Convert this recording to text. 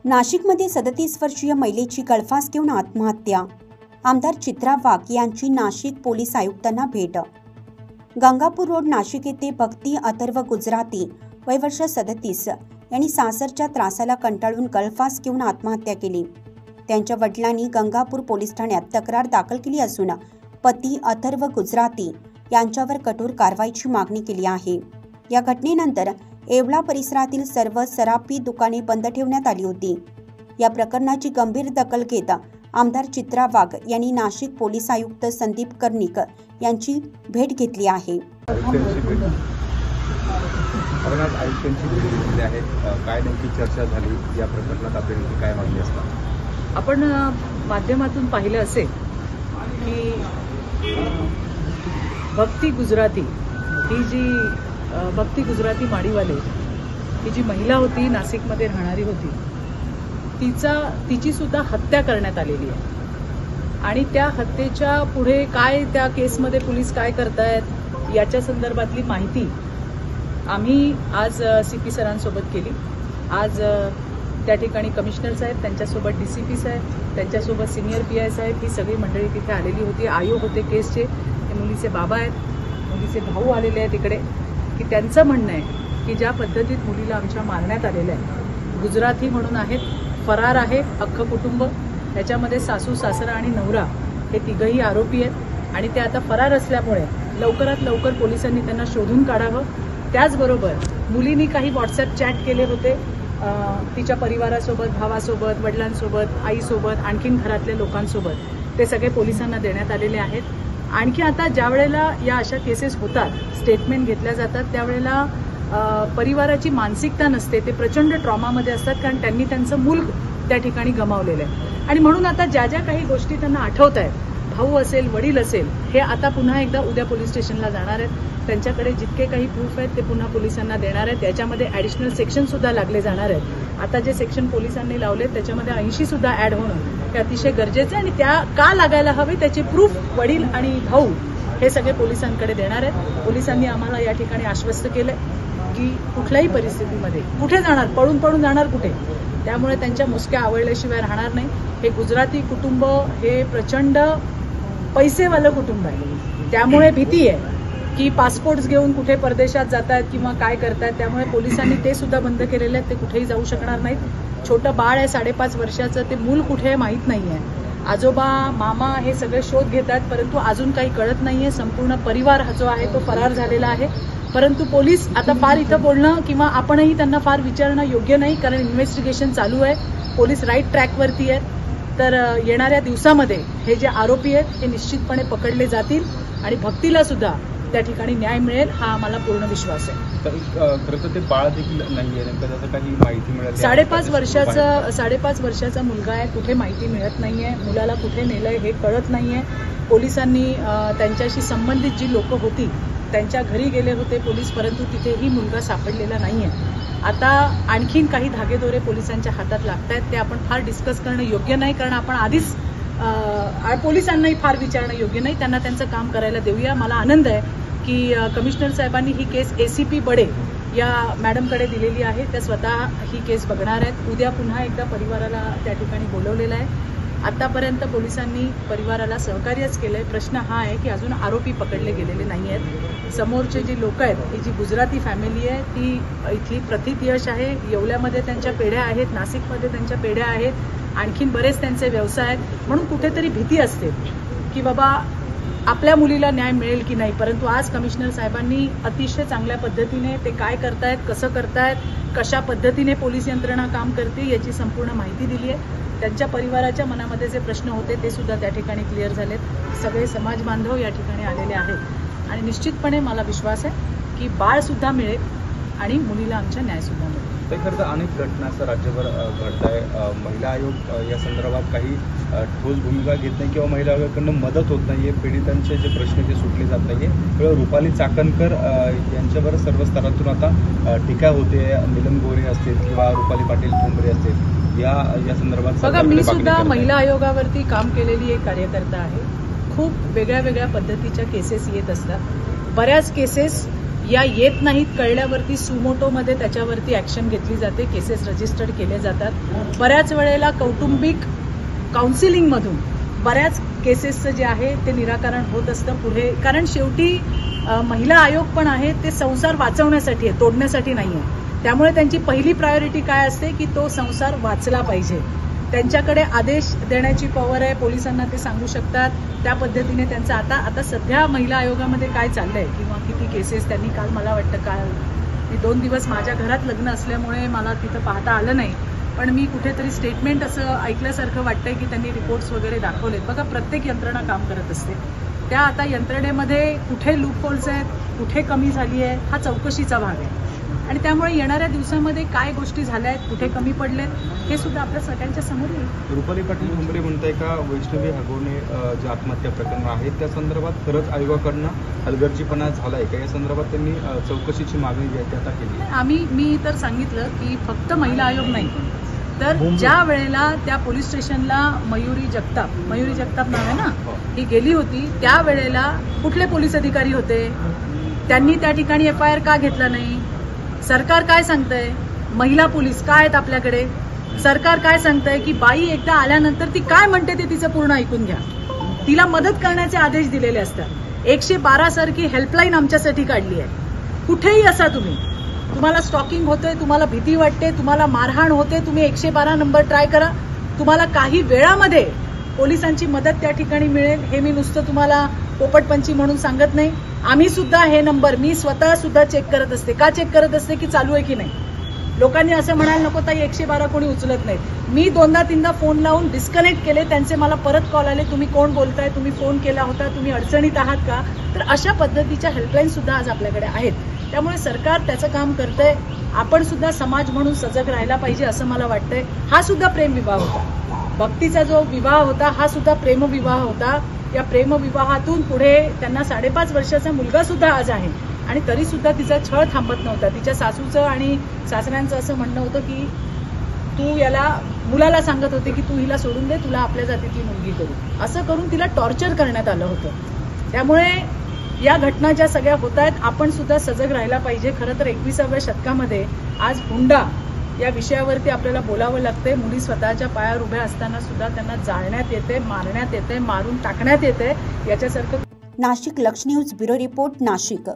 नाशिकमध्ये 37 वर्षीय महिलेची गळफास घेऊन आत्महत्या. आमदार चित्रा वाघ यांची नाशिक पोलीस आयुक्तांना भेट. गंगापूर रोड नाशिक येथे भक्ती अथर्व गुजराती वय वर्ष 37 यांनी सासरच्या त्रासाला कंटाळून गळफास घेऊन आत्महत्या केली. त्यांच्या वडिलांनी गंगापूर पोलीस ठाण्यात तक्रार दाखल केली असून पती अथर्व गुजराती यांच्यावर कठोर कारवाईची मागणी केली आहे. या घटनेनंतर येवला परिसरातील सर्व सराफी दुकाने बंद ठेवण्यात आली होती. या प्रकरणाची गंभीर दखल घेत आमदार चित्रा वाघ यांनी नाशिक पोलीस आयुक्त संदीप कर्णिक यांची भेट घेतली आहे. काय नेमकी चर्चा झाली या प्रकरणात, आपली काय मागणी असणार? आपण माध्यमातून पाहिलं असेल की भक्ती गुजराती ही जी भक्ती माडीवाले ही जी महिला होती, नाशिकमध्ये राहणारी होती, तिची सुद्धा हत्या करण्यात आलेली आहे. आणि त्या हत्येच्या पुढे काय त्या केसमध्ये पोलीस काय करतायत याच्या संदर्भातली माहिती आम्ही आज CP सरांसोबत केली. आज त्या ठिकाणी कमिशनर साहेब, त्यांच्यासोबत DCP साहेब, त्यांच्यासोबत सिनियर PI साहेब, ही सगळी मंडळी तिथे आलेली होती. आयो होते केसचे, ते मुलीचे बाबा आहेत, मुलीचे भाऊ आलेले आहेत इकडे. की त्यांचं म्हणणं आहे की ज्या पद्धतीत मुलीला आमच्या मारण्यात आलेलं आहे, गुजराती म्हणून आहेत, फरार आहे अख्खं कुटुंब, त्याच्यामध्ये सासू सासरा आणि नवरा हे तिघही आरोपी आहेत आणि ते आता फरार असल्यामुळे लवकरात लवकर पोलिसांनी त्यांना शोधून काढावं. त्याचबरोबर मुलींनी काही WhatsApp चॅट केले होते तिच्या परिवारासोबत, भावासोबत, वडिलांसोबत, आईसोबत, आणखीन घरातल्या लोकांसोबत. ते सगळे पोलिसांना देण्यात आलेले आहेत. आणखी आता ज्या वेळेला या अशा केसेस होतात, स्टेटमेंट घेतल्या जातात, त्यावेळेला परिवाराची मानसिकता नसते, ते प्रचंड ट्रॉमामध्ये असतात, कारण त्यांनी त्यांचं मूल त्या ठिकाणी गमावलेलं आहे. आणि म्हणून आता ज्या ज्या काही गोष्टी त्यांना आठवत आहेत, भाऊ असेल, वडील असेल, हे आता पुन्हा एकदा उद्या पोलीस स्टेशनला जाणार आहेत. त्यांच्याकडे जितके काही प्रूफ आहेत ते पुन्हा पोलिसांना देणार आहेत. त्याच्यामध्ये ॲडिशनल सेक्शन सुद्धा लागले जाणार आहेत. आता जे सेक्शन पोलिसांनी लावले त्याच्यामध्ये 80 सुद्धा ॲड होणं हे अतिशय गरजेचं आहे. आणि त्या का लागायला हवे त्याचे प्रूफ वडील आणि भाऊ हे सगळे पोलिसांकडे देणार आहेत. पोलिसांनी आम्हाला या ठिकाणी आश्वस्त केलंय की कुठल्याही परिस्थितीमध्ये कुठे जाणार, पळून पळून जाणार कुठे, त्यामुळे त्यांच्या मुसक्या आवळल्याशिवाय राहणार नाही. हे गुजराती कुटुंब हे प्रचंड पैसेवालं कुटुंब आहे, त्यामुळे भीती आहे की पासपोर्ट्स घेऊन कुठे परदेशात जात आहेत किंवा काय करतायत. त्यामुळे पोलिसांनी ते सुद्धा बंद केलेले आहेत, ते कुठेही जाऊ शकणार नाहीत. छोटं बाळ आहे 5.5 वर्षाचं, ते मूल कुठे माहीत नाहीये. आजोबा मामा हे सगळे शोध घेत आहेत, परंतु अजून काही कळत नाहीये. संपूर्ण परिवार जो आहे तो फरार झालेला आहे. परंतु पोलीस आता फार इथं बोलणं किंवा आपणही त्यांना फार विचारणं योग्य नाही, कारण इन्व्हेस्टिगेशन चालू आहे. पोलीस राईट ट्रॅकवरती आहेत. तर येणाऱ्या दिवसामध्ये हे जे आरोपी आहेत हे निश्चितपणे पकडले जातील आणि भक्तीला सुद्धा त्या ठिकाणी न्याय मिळेल, हा आम्हाला पूर्ण विश्वास आहे. खरं तर ते बाळ देखील नाहीये, नेमकं त्याचं काही माहिती मिळाली? 5.5 वर्षाचा मुलगा आहे, कुठे माहिती मिळत नाहीये, मुलाला कुठे नेलंय हे कळत नाहीये. पोलिसांनी त्यांच्याशी संबंधित जी लोक होती त्यांच्या घरी गेले होते पोलीस, परंतु तिथेही मुलगा सापडलेला नाहीये. आता आणखीन काही धागेदोरे पोलिसांच्या हातात लागत आहेत, ते आपण फार डिस्कस करणं योग्य नाही, कारण आपण आधीच पोलिसांनाही फार विचारणं योग्य नाही. त्यांना त्यांचं काम करायला देऊया. मला आनंद आहे की कमिशनर साहेबांनी ही केस ACP बडे या मॅडमकडे दिलेली आहे. त्या स्वतः ही केस बघणार आहेत. उद्या पुन्हा एकदा परिवाराला त्या ठिकाणी बोलवलेलं आहे. आतापर्यंत पोलिसांनी परिवाराला सहकार्यच केलंय. प्रश्न हा आहे की अजून आरोपी पकडले गेलेले नाही आहेत. समोरचे जी लोक आहेत, ही जी गुजराती फॅमिली आहे, ती इथली प्रथित यश आहे. येवल्यामध्ये त्यांच्या पेढ्या आहेत, नाशिकमध्ये त्यांच्या पेढ्या आहेत, आणखीन बरेच त्यांचे व्यवसाय आहेत. म्हणून कुठेतरी भीती असते की बाबा आपल्या मुलीला न्याय मिळेल की नाही. परंतु आज कमिशनर साहेबांनी अतिशय चांगल्या पद्धतीने ते काय करतायत, कसं करतायत, कशा पद्धतीने पोलीस यंत्रणा काम करते याची संपूर्ण माहिती दिली आहे. त्यांच्या परिवाराच्या मनामध्ये जे प्रश्न होते ते सुद्धा त्या ठिकाणी क्लिअर झालेत. सगळे समाज बांधव या ठिकाणी आलेले आहेत आणि निश्चितपणे मला विश्वास आहे की बाळ सुद्धा मिळेल आणि मुलीला आमच्या न्याय सुद्धा मिळेल. ते खरं तर अनेक घटना असं राज्यभर घडत आहे. महिला आयोग या संदर्भात काही ठोस भूमिका घेत नाही किंवा महिला आयोगाकडून मदत होत नाहीये. पीडितांचे जे प्रश्न ते सुटले जात नाहीये. रुपाली चाकणकर यांच्यावर सर्व स्तरातून आता टीका होते. नीलम गोरे असतील किंवा रुपाली पाटील ठोंबरे असतील, या संदर्भात बघा, मी सुद्धा महिला आयोगावरती काम केलेली एक कार्यकर्ता आहे. खूप वेगळ्या वेगळ्या पद्धतीच्या केसेस येत असतात. बऱ्याच केसेस या येत नाहीत कळल्यावरती सुमोटोमध्ये त्याच्यावरती ऍक्शन घेतली जाते, केसेस रजिस्टर्ड केले जातात. बऱ्याच वेळेला कौटुंबिक काउन्सिलिंगमधून बऱ्याच केसेसचं जे आहे ते निराकरण होत असतं पुढे. कारण शेवटी महिला आयोग पण आहे ते संसार वाचवण्यासाठी आहे, तोडण्यासाठी नाही आहे. त्यामुळे त्यांची पहिली प्रायोरिटी काय असते की तो संसार वाचला पाहिजे. त्यांच्याकडे आदेश देण्याची पॉवर आहे, पोलिसांना ते सांगू शकतात. त्या पद्धतीने त्यांचं आता सध्या महिला आयोगामध्ये काय चाललंय किंवा किती केसेस त्यांनी काल, मला वाटतं काल मी 2 दिवस माझ्या घरात लग्न असल्यामुळे मला तिथं पाहता आलं नाही, पण मी कुठेतरी स्टेटमेंट असं ऐकल्यासारखं वाटतंय की त्यांनी रिपोर्ट्स वगैरे दाखवलेत. बघा, प्रत्येक यंत्रणा काम करत असते. त्या आता यंत्रणेमध्ये कुठे लूप होल्स आहेत, कुठे कमी झाली आहे, हा चौकशीचा भाग आहे. आणि त्यामुळे येणाऱ्या दिवसामध्ये काय गोष्टी झाल्या आहेत, कुठे कमी पडलेत, हे सुद्धा आपल्या सगळ्यांच्या समोर येईल. रुपाली पाटील हुंबरे म्हणताय का वैष्णवी हगवणे जे आत्महत्या प्रकरण आहेत त्या संदर्भात खरंच आयोगाकडनं हलगर्जीपणा झालाय का, या संदर्भात त्यांनी चौकशीची मागणी जी आहे ती आता केली? मी तर सांगितलं की फक्त महिला आयोग नाही, तर ज्या वेळेला त्या पोलीस स्टेशनला मयुरी जगताप नाव आहे ना, ही गेली होती, त्यावेळेला कुठले पोलीस अधिकारी होते? त्यांनी त्या ठिकाणी FIR का घेतला नाही? सरकार काय सांगतंय? महिला पोलीस काय आहेत आपल्याकडे? सरकार काय सांगतंय की बाई एकदा आल्यानंतर ती काय म्हणते ते तिचं पूर्ण ऐकून घ्या, तिला मदत करण्याचे आदेश दिलेले असतात. 112 सारखी हेल्पलाईन आमच्यासाठी काढली आहे. कुठेही असा तुम्हाला स्टॉकिंग होतंय, तुम्हाला भीती वाटते, तुम्हाला मारहाण होते, तुम्ही 112 नंबर ट्राय करा. तुम्हाला काही वेळामध्ये पोलिसांची मदत त्या ठिकाणी मिळेल. हे मी नुसतं तुम्हाला पोपटपंची म्हणून सांगत नाही. आम्ही सुद्धा हे नंबर मी स्वतः सुद्धा चेक करत असते. का चेक करत असते? की चालू आहे की नाही. लोकांनी असं म्हणायला नको ताई 112 कोणी उचलत नाहीत. मी 2दा-3दा फोन लावून डिस्कनेक्ट केले, त्यांचे मला परत कॉल आले, तुम्ही कोण बोलताय, तुम्ही फोन केला होता, तुम्ही अडचणीत आहात का? तर अशा पद्धतीच्या हेल्पलाईन सुद्धा आज आपल्याकडे आहेत. त्यामुळे सरकार त्याचं काम करतंय. आपण सुद्धा समाज म्हणून सजग राहायला पाहिजे असं मला वाटतंय. हा सुद्धा प्रेमविवाह होता, भक्तीचा जो विवाह होता हा सुद्धा प्रेमविवाह होता. या प्रेमविवाहातून पुढे त्यांना 5.5 वर्षाचा मुलगा सुद्धा आज आहे आणि तरी सुद्धा तिचा छळ थांबत नव्हता. तिच्या सासूचं आणि सासऱ्यांचं असं म्हणणं होतं की तू मुलाला सांगत होते की तू हिला सोडून दे, तुला आपल्या जातीतली मुलगी करू, असं करून तिला टॉर्चर करण्यात आलं होतं. त्यामुळे या घटना ज्या सगळ्या होत आहेत, आपण सुद्धा सजग राहायला पाहिजे. खरं तर 21व्या शतकामध्ये आज हुंडा या विषयावरती आपल्याला बोलावं लागतंय. मुली स्वतःच्या पायावर उभ्या असताना सुद्धा त्यांना जाळण्यात येते, मारण्यात येते, मारून टाकण्यात येते. याच्यासारखं नाशिक लक्ष न्यूज ब्युरो रिपोर्ट नाशिक.